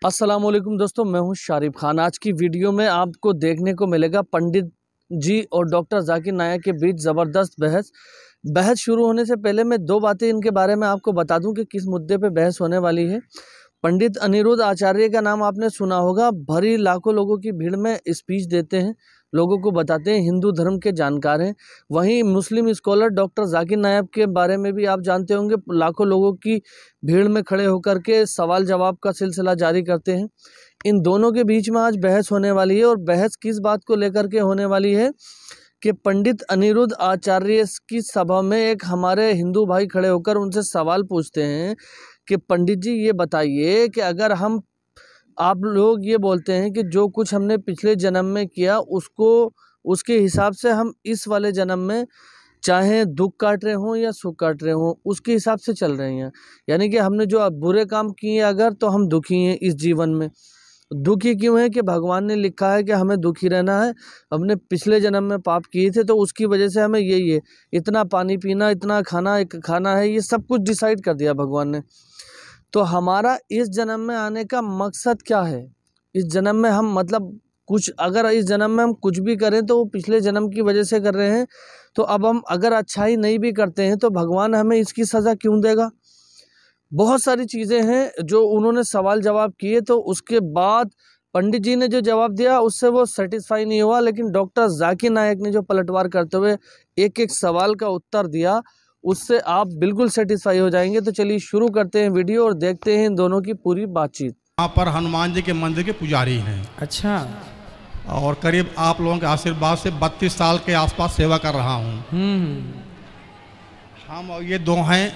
अस्सलामुअलैकुम दोस्तों, मैं हूं शारिब खान। आज की वीडियो में आपको देखने को मिलेगा पंडित जी और डॉक्टर जाकिर नायक के बीच ज़बरदस्त बहस शुरू होने से पहले मैं दो बातें इनके बारे में आपको बता दूं कि किस मुद्दे पे बहस होने वाली है। पंडित अनिरुद्ध आचार्य का नाम आपने सुना होगा। भरी लाखों लोगों की भीड़ में स्पीच देते हैं, लोगों को बताते हैं, हिंदू धर्म के जानकार हैं। वहीं मुस्लिम स्कॉलर डॉक्टर जाकिर नायक के बारे में भी आप जानते होंगे। लाखों लोगों की भीड़ में खड़े होकर के सवाल जवाब का सिलसिला जारी करते हैं। इन दोनों के बीच में आज बहस होने वाली है और बहस किस बात को लेकर के होने वाली है कि पंडित अनिरुद्ध आचार्य की सभा में एक हमारे हिंदू भाई खड़े होकर उनसे सवाल पूछते हैं कि पंडित जी ये बताइए कि अगर आप लोग ये बोलते हैं कि जो कुछ हमने पिछले जन्म में किया उसके हिसाब से हम इस वाले जन्म में चाहे दुख काट रहे हों या सुख काट रहे हों उसके हिसाब से चल रहे हैं, यानी कि हमने जो बुरे काम किए अगर तो हम दुखी हैं इस जीवन में। दुखी क्यों है कि भगवान ने लिखा है कि हमें दुखी रहना है। हमने पिछले जन्म में पाप किए थे तो उसकी वजह से हमें ये इतना पानी पीना, इतना खाना है, ये सब कुछ डिसाइड कर दिया भगवान ने। तो हमारा इस जन्म में आने का मकसद क्या है? इस जन्म में हम अगर इस जन्म में हम कुछ भी करें तो वो पिछले जन्म की वजह से कर रहे हैं। तो अब हम अगर अच्छाई नहीं भी करते हैं तो भगवान हमें इसकी सज़ा क्यों देगा? बहुत सारी चीज़ें हैं जो उन्होंने सवाल जवाब किए। तो उसके बाद पंडित जी ने जो जवाब दिया उससे वो सेटिस्फाई नहीं हुआ, लेकिन डॉक्टर जाकिर नायक ने जो पलटवार करते हुए एक एक सवाल का उत्तर दिया उससे आप बिल्कुल सेटिस्फाई हो जाएंगे। तो चलिए शुरू करते हैं वीडियो और देखते हैं इन दोनों की पूरी बातचीत। यहाँ पर हनुमान जी के मंदिर के पुजारी हैं। अच्छा। और करीब आप लोगों के आशीर्वाद से 32 साल के आसपास सेवा कर रहा हूँ। हम और ये दो हैं,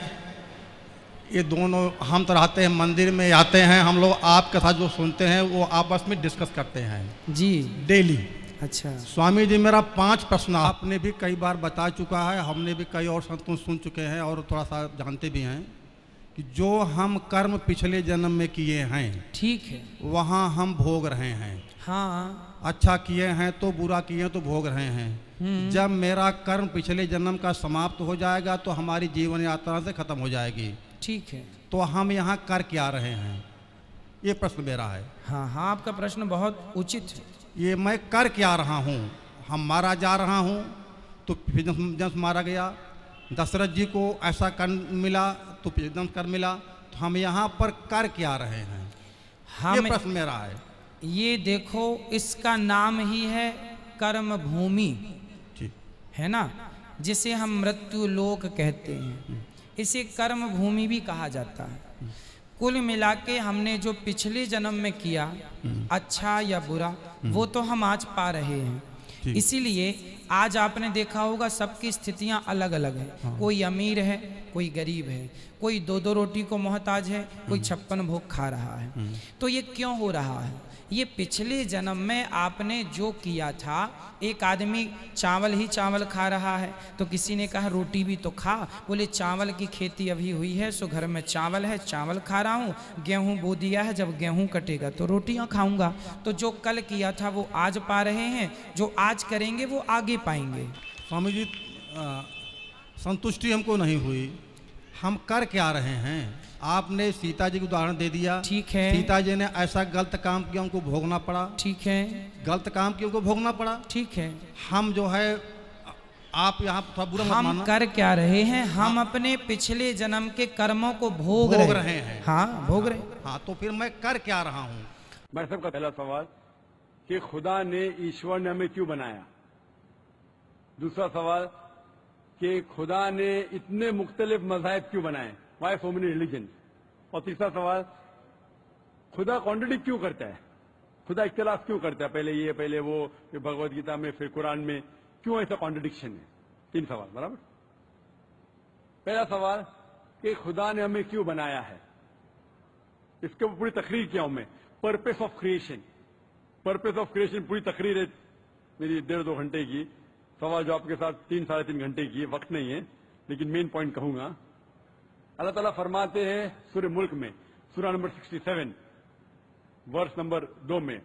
ये दोनों हम तो रहते हैं मंदिर में, आते हैं हम लोग आपके साथ जो सुनते हैं वो आपस में डिस्कस करते हैं जी डेली। अच्छा स्वामी जी, मेरा 5 प्रश्न आपने भी कई बार बता चुका है, हमने भी कई और संतों सुन चुके हैं और थोड़ा सा जानते भी हैं कि जो हम कर्म पिछले जन्म में किए हैं, ठीक है, वहाँ हम भोग रहे हैं। हाँ, अच्छा किए हैं तो बुरा किए तो भोग रहे हैं। जब मेरा कर्म पिछले जन्म का समाप्त हो जाएगा तो हमारी जीवन यात्रा से खत्म हो जाएगी। ठीक है, तो हम यहाँ कर क्या रहे हैं, ये प्रश्न मेरा है। हाँ हाँ, आपका प्रश्न बहुत उचित है। ये मैं कर क्या रहा हूँ? हम मारा जा रहा हूँ तो फिर जन्म मारा गया। दशरथ जी को ऐसा कर मिला तो फिर जन्म कर मिला। तो हम यहाँ पर कर क्या रहे हैं, ये प्रश्न मेरा है। ये देखो, इसका नाम ही है कर्म भूमि, है ना, जिसे हम मृत्यु लोक कहते हैं। इसे कर्म भूमि भी कहा जाता है। कुल मिला के हमने जो पिछले जन्म में किया, अच्छा या बुरा, वो तो हम आज पा रहे हैं। इसीलिए आज आपने देखा होगा सबकी स्थितियां अलग अलग है। हाँ। कोई अमीर है, कोई गरीब है, कोई 2-2 रोटी को मोहताज है, कोई 56 भोग खा रहा है। तो ये क्यों हो रहा है? ये पिछले जन्म में आपने जो किया था। एक आदमी चावल ही चावल खा रहा है तो किसी ने कहा रोटी भी तो खा। बोले चावल की खेती अभी हुई है सो घर में चावल है, चावल खा रहा हूँ। गेहूँ बो दिया है, जब गेहूँ कटेगा तो रोटियाँ खाऊंगा। तो जो कल किया था वो आज पा रहे हैं, जो आज करेंगे वो आगे पाएंगे। स्वामी जी, संतुष्टि हमको नहीं हुई। हम कर क्या रहे हैं? आपने सीता जी को उदाहरण दे दिया। ठीक है, सीता जी ने ऐसा गलत काम किया, उनको भोगना पड़ा। ठीक है, गलत काम किया, उनको भोगना पड़ा। ठीक है। हम जो है, आप यहाँ थोड़ा बुरा मत मानना। हम कर क्या रहे हैं? हम अपने पिछले जन्म के कर्मों को भोग रहे हैं। हाँ, भोग रहे। हाँ, तो फिर मैं कर क्या रहा हूँ? मैं सबका पहला सवाल कि खुदा ने, ईश्वर ने हमें क्यों बनाया? दूसरा सवाल कि खुदा ने इतने मुख्तलिफ मज़ाहिब क्यों बनाए? Why so many religions? और तीसरा सवाल, खुदा कॉन्ट्रडिक्ट क्यों करता है? खुदा इख्तिलाफ क्यों करता है? पहले ये, पहले वो, फिर भगवद गीता में, फिर कुरान में, क्यों ऐसा कॉन्ट्रडिक्शन है? 3 सवाल, बराबर। पहला सवाल कि खुदा ने हमें क्यों बनाया है, इसके ऊपर पूरी तकरीर किया हूं मैं। Purpose of creation, purpose of creation पूरी तकरीर है मेरी 1.5-2 घंटे की। सवाल जो आपके साथ 3-3.5 घंटे की, वक्त नहीं है, लेकिन मेन पॉइंट कहूंगा। अल्लाह ताला फरमाते हैं सूरह मुल्क में, सूरह नंबर 67 वर्स नंबर 2 में,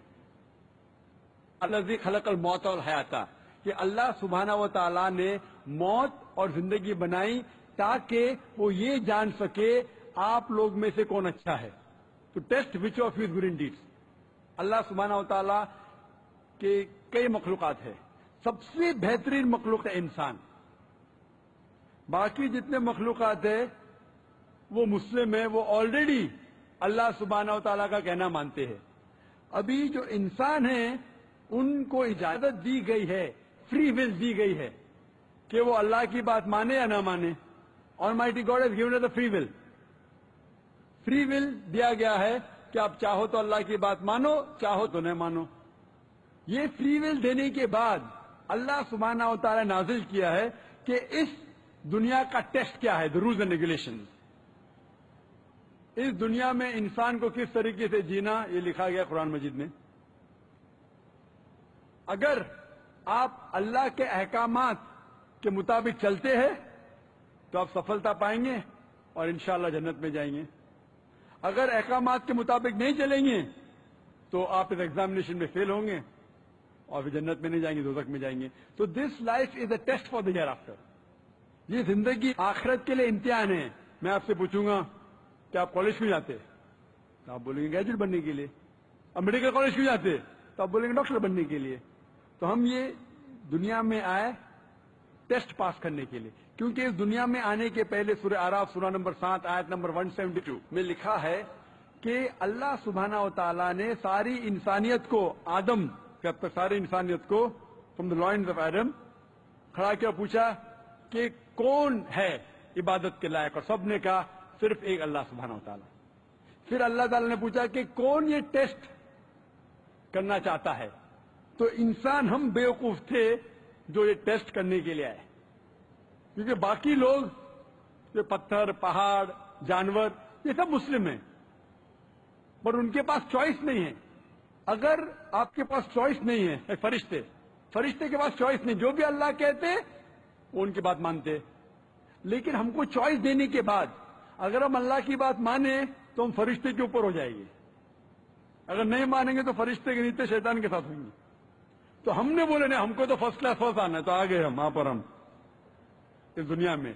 अल्लाज़ी खलक़ल मौत और हयाता, कि अल्लाह सुब्हाना व तआला ने मौत और जिंदगी बनाई ताकि वो ये जान सके आप लोग में से कौन अच्छा है। to test which of you is good in deeds. अल्लाह सुब्हानहू व तआला के कई मखलूकात है, सबसे बेहतरीन मखलूक है इंसान। बाकी जितने मखलूकात है वो मुस्लिम है, वो ऑलरेडी अल्लाह सुब्हानहू व तआला का कहना मानते हैं। अभी जो इंसान है उनको इजाजत दी गई है, फ्री विल दी गई है कि वो अल्लाह की बात माने या ना माने। Almighty God has given us the free will. Free will दिया गया है कि आप चाहो तो अल्लाह की बात मानो, चाहो तो न मानो। ये फ्री विल देने के बाद अल्लाह सुब्हानहू व तआला नाजिल किया है कि इस दुनिया का टेस्ट क्या है, द रूल्स एंड रेगुलेशंस। इस दुनिया में इंसान को किस तरीके से जीना, ये लिखा गया कुरान मजीद में। अगर आप अल्लाह के अहकामात के मुताबिक चलते हैं तो आप सफलता पाएंगे और इंशाअल्लाह जन्नत में जाएंगे। अगर अहकामात के मुताबिक नहीं चलेंगे तो आप इस एग्जामिनेशन में फेल होंगे और फिर जन्नत में नहीं जाएंगे, दोज़ख में जाएंगे। तो this life is a test for the hereafter. ये जिंदगी आखिरत के लिए इम्तिहान है। मैं आपसे पूछूंगा कि आप कॉलेज क्यों जाते, तो आप बोलेंगे ग्रेजुएट बनने के लिए। अब मेडिकल कॉलेज क्यों जाते, तो आप बोलेंगे डॉक्टर बनने के लिए। तो हम ये दुनिया में आए टेस्ट पास करने के लिए, क्योंकि इस दुनिया में आने के पहले सूरह आराफ सूरह नंबर 7 आयत नंबर 172 में लिखा है कि अल्लाह सुब्हानहू व तआला ने सारी इंसानियत को, आदम के अब तक सारी इंसानियत को फ्रॉम द लॉइन्स ऑफ एडम खड़ा किया, पूछा कि कौन है इबादत के लायक, और सबने कहा सिर्फ एक अल्लाह सुब्हानहू व तआला। फिर अल्लाह ताला ने पूछा कि कौन ये टेस्ट करना चाहता है, तो इंसान हम बेवकूफ थे जो ये टेस्ट करने के लिए आए, क्योंकि बाकी लोग ये पत्थर, पहाड़, जानवर ये सब मुस्लिम हैं, पर उनके पास चॉइस नहीं है। अगर आपके पास चॉइस नहीं है, फरिश्ते के पास चॉइस नहीं, जो भी अल्लाह कहते वो उनकी बात मानते। लेकिन हमको चॉइस देने के बाद अगर हम अल्लाह की बात माने तो हम फरिश्ते के ऊपर हो जाएंगे, अगर नहीं मानेंगे तो फरिश्ते के नीचे शैतान के साथ होंगे। तो हमने बोले नहीं, हमको तो फर्स्ट क्लास फर्स्ट आना है, तो आ गए हम वहां पर, हम इस दुनिया में।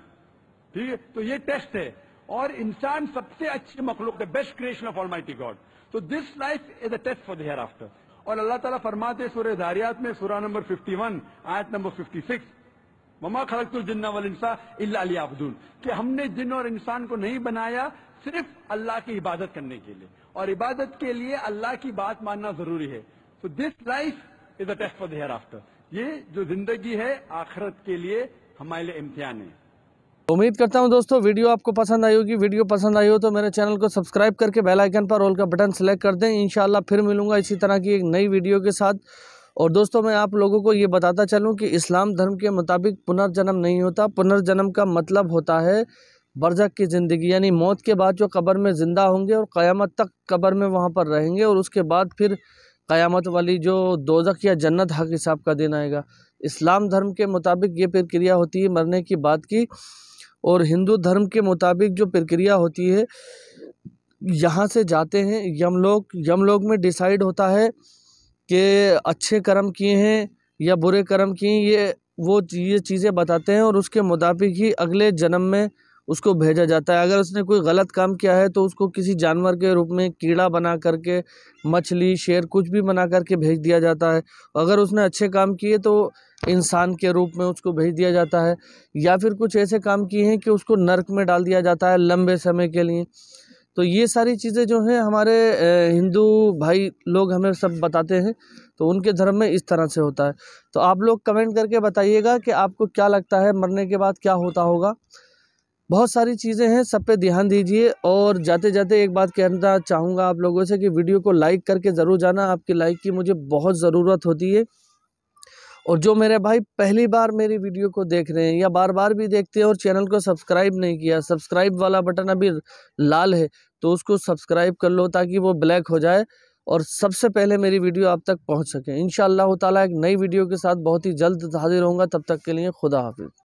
ठीक है, तो ये टेस्ट है, और इंसान सबसे अच्छी मखलूक है, best creation of almighty God. तो this life is a test for the hereafter. और अल्लाह ताला फरमाते सूरह ज़ारियात में सूरह नंबर 51 आयत नंबर 56, वमा खलक़तुल जिन्ना वल इंसा इल्ला लियअबुदून, कि हमने जिन और इंसान को नहीं बनाया सिर्फ अल्लाह की इबादत करने के लिए, और इबादत के लिए अल्लाह की बात मानना जरूरी है। तो this life is a test for the hereafter. ये जो जिंदगी है आखिरत के लिए हमारे लिए इम्तिहान है। उम्मीद करता हूं दोस्तों वीडियो आपको पसंद आई होगी। वीडियो पसंद आई हो तो मेरे चैनल को सब्सक्राइब करके बेल आइकन पर ऑल का बटन सेलेक्ट कर दें। इंशाल्लाह फिर मिलूंगा इसी तरह की एक नई वीडियो के साथ। और दोस्तों मैं आप लोगों को ये बताता चलूं कि इस्लाम धर्म के मुताबिक पुनर्जन्म नहीं होता। पुनर्जन्म का मतलब होता है बरज़ख की ज़िंदगी, यानी मौत के बाद जो कब्र में ज़िंदा होंगे और क़यामत तक कब्र में वहाँ पर रहेंगे, और उसके बाद फिर क़यामत वाली जो दोज़ख या जन्नत हक हिसाब का दिन आएगा। इस्लाम धर्म के मुताबिक ये प्रक्रिया होती है मरने की बात की, और हिंदू धर्म के मुताबिक जो प्रक्रिया होती है, यहाँ से जाते हैं यमलोक में डिसाइड होता है कि अच्छे कर्म किए हैं या बुरे कर्म किए, ये चीज़ें बताते हैं, और उसके मुताबिक ही अगले जन्म में उसको भेजा जाता है। अगर उसने कोई गलत काम किया है तो उसको किसी जानवर के रूप में कीड़ा बना करके, मछली, शेर, कुछ भी बना करके भेज दिया जाता है। अगर उसने अच्छे काम किए तो इंसान के रूप में उसको भेज दिया जाता है, या फिर कुछ ऐसे काम किए हैं कि उसको नर्क में डाल दिया जाता है लंबे समय के लिए। तो ये सारी चीज़ें जो हैं हमारे हिंदू भाई लोग हमें सब बताते हैं, तो उनके धर्म में इस तरह से होता है। तो आप लोग कमेंट करके बताइएगा कि आपको क्या लगता है मरने के बाद क्या होता होगा। बहुत सारी चीज़ें हैं, सब पे ध्यान दीजिए। और जाते जाते एक बात कहना चाहूँगा आप लोगों से कि वीडियो को लाइक करके ज़रूर जाना। आपकी लाइक की मुझे बहुत ज़रूरत होती है। और जो मेरे भाई पहली बार मेरी वीडियो को देख रहे हैं या बार बार भी देखते हैं और चैनल को सब्सक्राइब नहीं किया, सब्सक्राइब वाला बटन अभी लाल है तो उसको सब्सक्राइब कर लो ताकि वो ब्लैक हो जाए और सबसे पहले मेरी वीडियो आप तक पहुंच सके। इंशाअल्लाह ताला एक नई वीडियो के साथ बहुत ही जल्द हाजिर होऊंगा। तब तक के लिए खुदा हाफिज़।